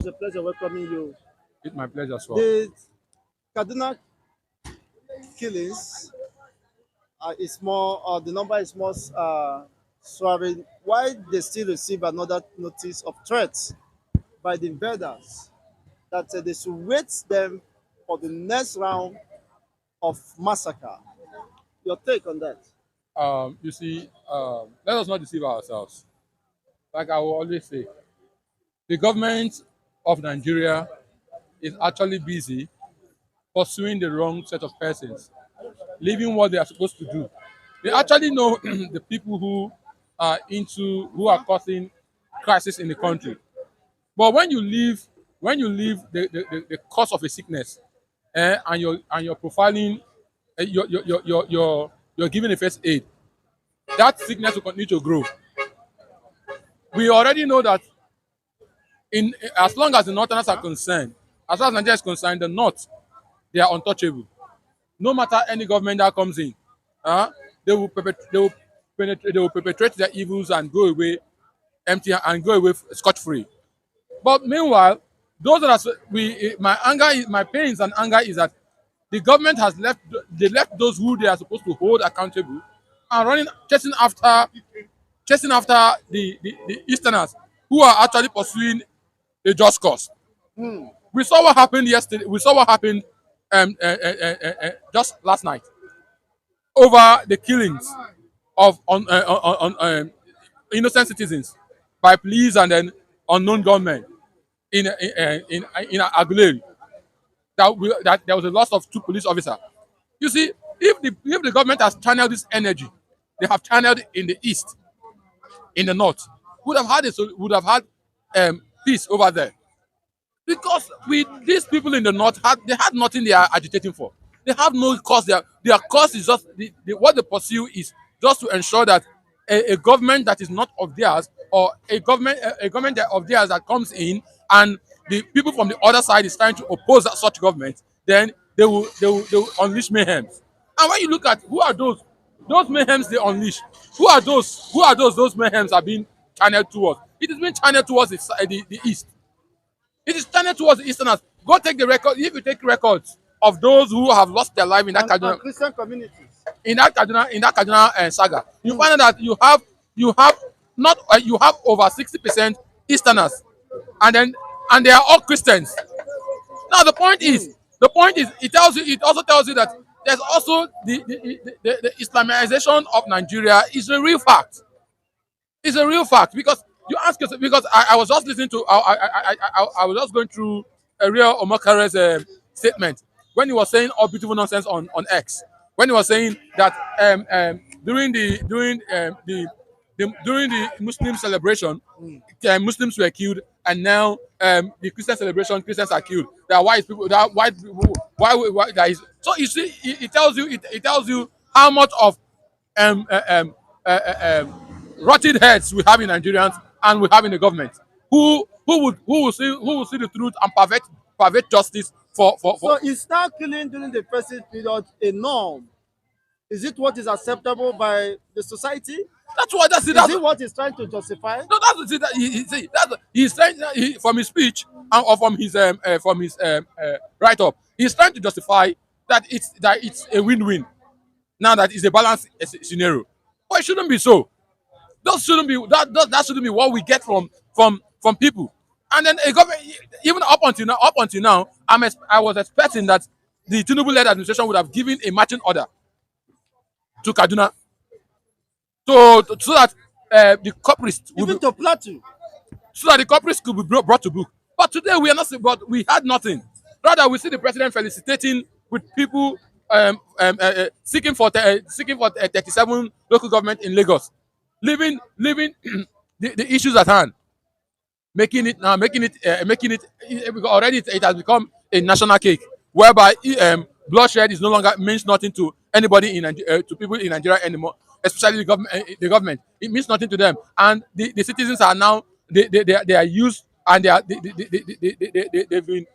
It's a pleasure welcoming you. It's my pleasure as well. The Kaduna killings is more, the number is more soaring. Why they still receive another notice of threats by the invaders that they should wait them for the next round of massacre. Your take on that? You see, let us not deceive ourselves. Like I will always say, the government of Nigeria is actually busy pursuing the wrong set of persons, leaving what they are supposed to do. They actually know the people who are causing crisis in the country. But when you leave the cause of a sickness, and you're profiling, you're giving a first aid, that sickness will continue to grow. We already know that in as long as the Northerners are concerned, as far as Nigeria is concerned, the North, they are untouchable. No matter any government that comes in, uh, they will perpetrate their evils and go away empty and go away scot free. But meanwhile, those that are my pains and anger is that the government has left those who they are supposed to hold accountable and running chasing after the Easterners who are actually pursuing a just cause. Hmm. We saw what happened yesterday. We saw what happened just last night over the killings of innocent citizens by police and then unknown gunmen in Aguleri. That there was a loss of two police officers. You see, if the government has channeled this energy, they have channeled it in the east, in the north, would have had peace over there. Because with these people in the north, they had nothing they are agitating for. They have no cause. Their cause is just what they pursue is just to ensure that a government that is not of theirs, or a government of theirs that comes in, and the people from the other side is trying to oppose such government, then they will unleash mayhem. And when you look at who are those mayhems they unleash, who are those mayhems are being channeled towards. It is being channeled towards the east. It is channeled towards the Easterners. Go take the record. If you take records of those who have lost their life in that And Kaduna, Christian communities. in that Kaduna saga, you Hmm. find out that you have not you have over 60% Easterners, and then and they are all Christians. Now Hmm. the point is, it also tells you that there's also the Islamization of Nigeria is a real fact. It's a real fact because you ask yourself, because I was just listening to I was just going through a real Omakare's statement when he was saying all beautiful nonsense on X, when he was saying that during the Muslim celebration, Muslims were killed, and now the Christian celebration, Christians are killed. That white people, that white people, why that is. So you see, it tells you how much of um, uh, um, uh, uh, um, rotted heads we have in Nigerians and we have in the government. Who will see the truth and pervert justice for So is now killing during the present period a norm? Is it what is acceptable by the society? that's what that's it. Is That's it what he's trying to justify? no, that's it. He's trying from his speech, or from his write up. He's trying to justify that it's a win-win. Now that is a balanced scenario, but it shouldn't be so. That shouldn't be what we get from people. And then a government, even up until now, I was expecting that the Tinubu-led administration would have given a marching order to Kaduna, so that the culprits would Even be, to plateau. so that the culprits could be brought to book. But today we are not. But we had nothing. Rather, we see the president felicitating with people seeking for 37 local government in Lagos, leaving the issues at hand, because already it has become a national cake, whereby bloodshed is no longer means nothing to anybody to people in Nigeria anymore, especially the government. It means nothing to them, and the citizens are now they are used, and they've been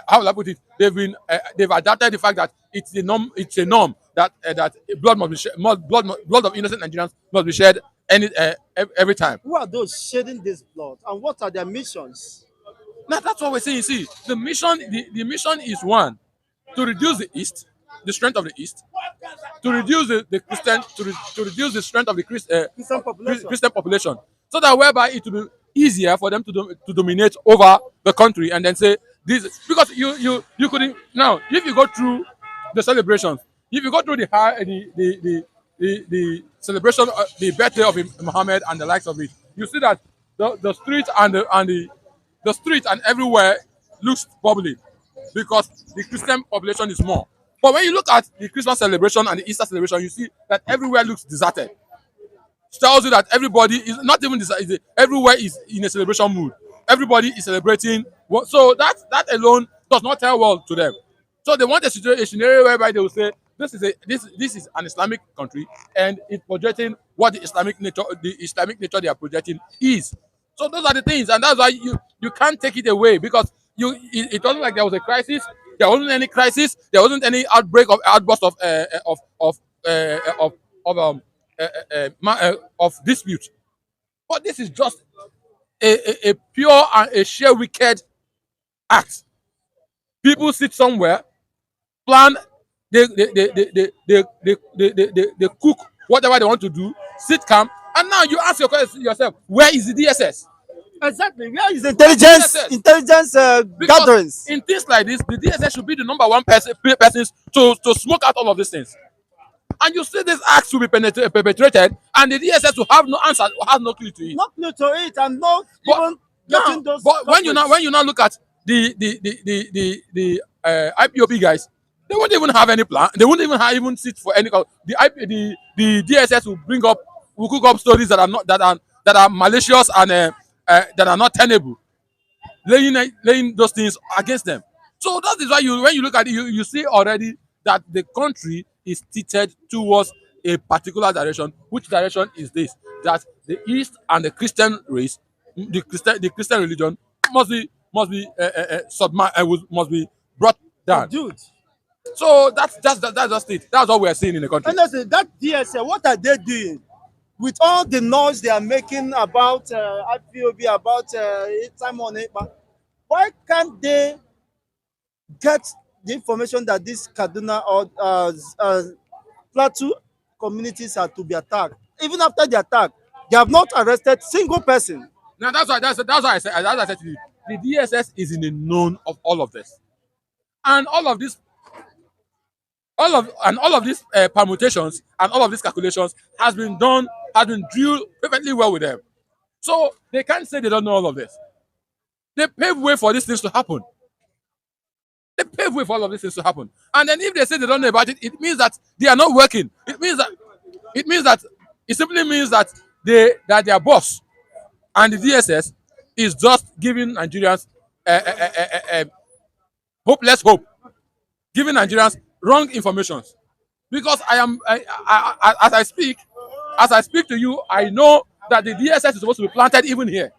how will I put it? They've adapted the fact that it's a norm that blood of innocent Nigerians must be shed every time. Who are those shedding this blood, and what are their missions? Now that's what we're saying. See, the mission is one, to reduce the East, the strength of the East, to reduce the Christian, to reduce the strength of the Christian population. Christian population, so that whereby it will be easier for them to dominate over the country, and then say this, because you couldn't now, if you go through the celebrations, if you go through the celebration, the birthday of Muhammad and the likes of it, you see that the street and the street and everywhere looks bubbly, because the Christian population is more. But when you look at the Christmas celebration and the Easter celebration, you see that everywhere looks deserted. It tells you that everybody is not even deserted, everywhere is in a celebration mood. Everybody is celebrating. So that alone does not tell well to them. So they want a scenario whereby they will say this is an Islamic country, and it's projecting what the Islamic nature they are projecting is. So those are the things, and that's why you can't take it away, because it wasn't like there was a crisis. There wasn't any crisis. There wasn't any outburst of of dispute. But this is just a pure and a sheer wicked act. People sit somewhere, plan, they cook whatever they want to do, sit calm, and now you ask yourself, where is the DSS? Exactly. Where is DSS? intelligence Because gatherings? in things like this, the DSS should be the number one persons to smoke out all of these things. And you see these acts will be perpetrated, and the DSS will have no answer, will have no clue to it. Not new to it, and not But even now, getting those. but when you now look at the IPOP guys, they won't even have any plan. They won't even even sit for any. The DSS will cook up stories that are malicious and that are not tenable, laying those things against them. So that is why when you look at it, you see already that the country is tilted towards a particular direction. Which direction is this? That the East and the Christian race, the Christian religion must be brought down. Dude, So that's just it. That's what we are seeing in the country. honestly, that DSA, what are they doing with all the noise they are making about IPOB, about time on it? Why can't they get the information that this Kaduna or Plateau communities are to be attacked? Even after the attack, they have not arrested single person. Now that's why I said to you, the DSS is in the known of all of this, and all of these permutations and all of these calculations has been drilled perfectly well with them. So they can't say they don't know all of this. They pave way for these things to happen. They pave way for all of these things to happen. And then if they say they don't know about it, it means that they are not working. It simply means that their boss and the DSS is just giving Nigerians hopeless hope, giving Nigerians wrong information. Because as I speak to you, I know that the DSS is supposed to be planted even here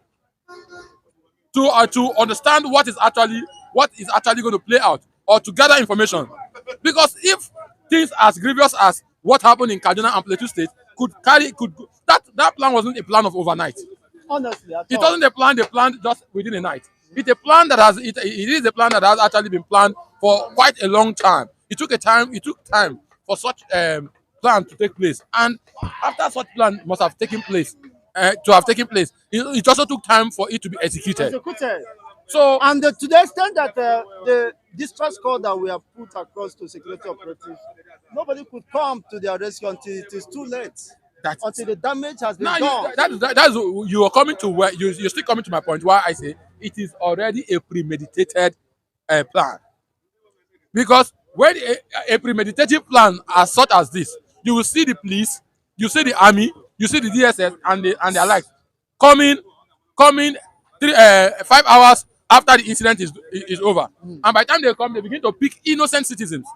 to understand what is actually going to play out, or to gather information. Because if things as grievous as what happened in Kaduna and Plateau State that plan wasn't a plan of overnight. Honestly, It wasn't a plan they planned just within a night. It's a plan that it is a plan that has actually been planned for quite a long time. It took time for such plan to take place, and after such plan must have taken place it also took time for it to be executed. So and to the extent that the distress call that we have put across to security operatives, nobody could come to their rescue until it is too late. Until the damage has been done. That's you are coming to where you're still coming to my point. Why I say it is already a premeditated plan, because when a premeditated plan as such as this, you will see the police, you see the army, you see the DSS and their like coming 5 hours after the incident is over. And by the time they come, they begin to pick innocent citizens,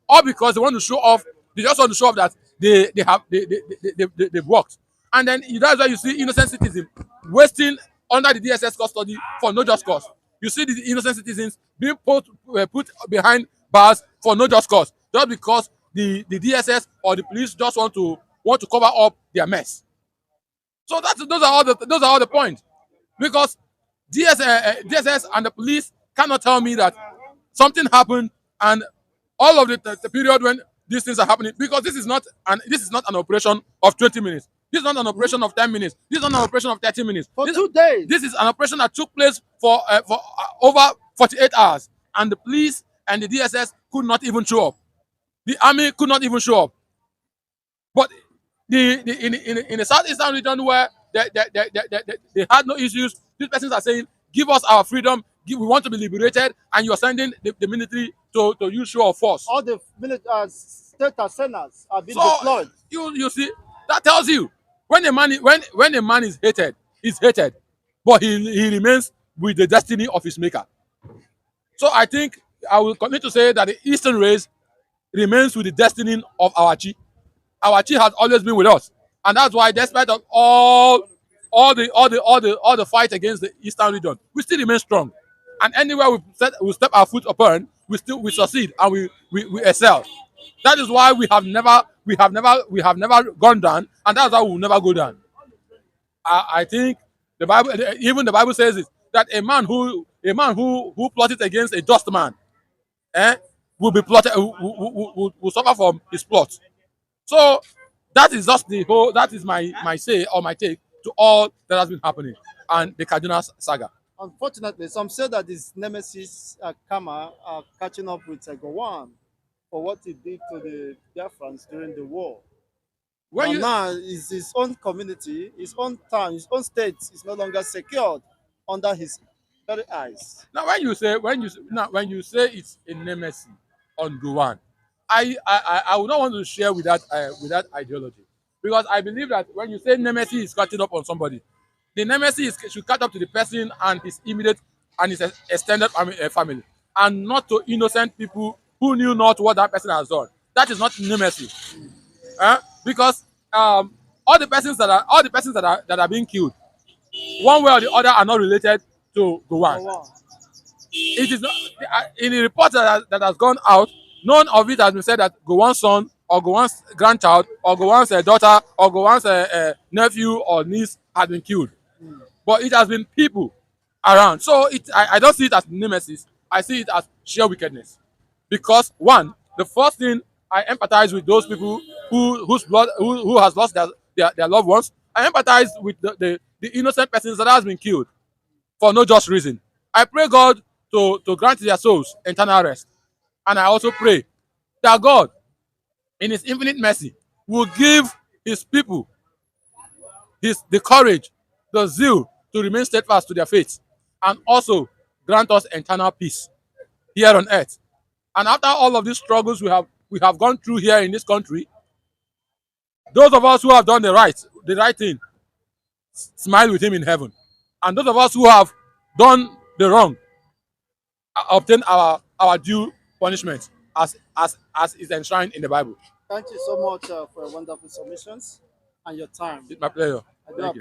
all because they want to show off. They just want to show off that they've worked. And then that's why you see innocent citizens wasting under the DSS custody for no just cause. You see the innocent citizens being put behind bars for no just cause, just because the DSS or the police just want to cover up their mess. So those are all the points. Because DSS and the police cannot tell me that something happened and all of the period when these things are happening, because this is not an operation of 20 minutes. This is not an operation of 10 minutes. This is not an operation of 30 minutes. For This, 2 days. this is an operation that took place for over 48 hours, and the police and the DSS could not even show up. The army could not even show up. But in the southeastern region where they had no issues, these persons are saying, "Give us our freedom. We want to be liberated," and you are sending the military to use show of force. All the state arsenals are being So deployed. you see, that tells you when a man is hated, he's hated, but he remains with the destiny of his maker. So I think I will continue to say that the Eastern race remains with the destiny of our chi. Our chi has always been with us, and that's why, despite of all the fight against the Eastern region, we still remain strong. And anywhere we step our foot upon, we succeed and we excel. That is why we have never gone down, and that's why we will never go down. I think even the Bible says it, that a man who plotted against a just man, eh, will suffer from his plot. So that is my say or my take to all that has been happening and the Kaduna saga. Unfortunately, some say that his nemesis Kama are catching up with Gowon for what he did to the Biafrans during the war. When you Now is his own community, his own town, his own state is no longer secured under his very eyes. Now when you say it's a nemesis on Gowan, I would not want to share with that ideology, because I believe that when you say nemesis is catching up on somebody, the nemesis should catch up to the person and his immediate and his extended family, and not to innocent people who knew not what that person has done. That is not nemesis, because all the persons that are being killed, one way or the other, are not related to Gowan. Gowon. It is not in the report that has gone out. None of it has been said that Gowan's son or Gowan's grandchild or Gowan's daughter or Gowan's nephew or niece has been killed, but it has been people around. So I don't see it as nemesis. I see it as sheer wickedness. Because one, the first thing, I empathize with those people who has lost their loved ones. I empathize with the innocent persons that has been killed for no just reason. I pray God to grant their souls eternal rest. And I also pray that God, in his infinite mercy, will give his people the courage, the zeal to remain steadfast to their faith, and also grant us eternal peace here on earth. And after all of these struggles we have gone through here in this country, those of us who have done the right thing, smile with him in heaven. And those of us who have done the wrong, obtain our due punishment as is enshrined in the Bible. Thank you so much for your wonderful submissions and your time. It's my pleasure. I do Thank you. appreciate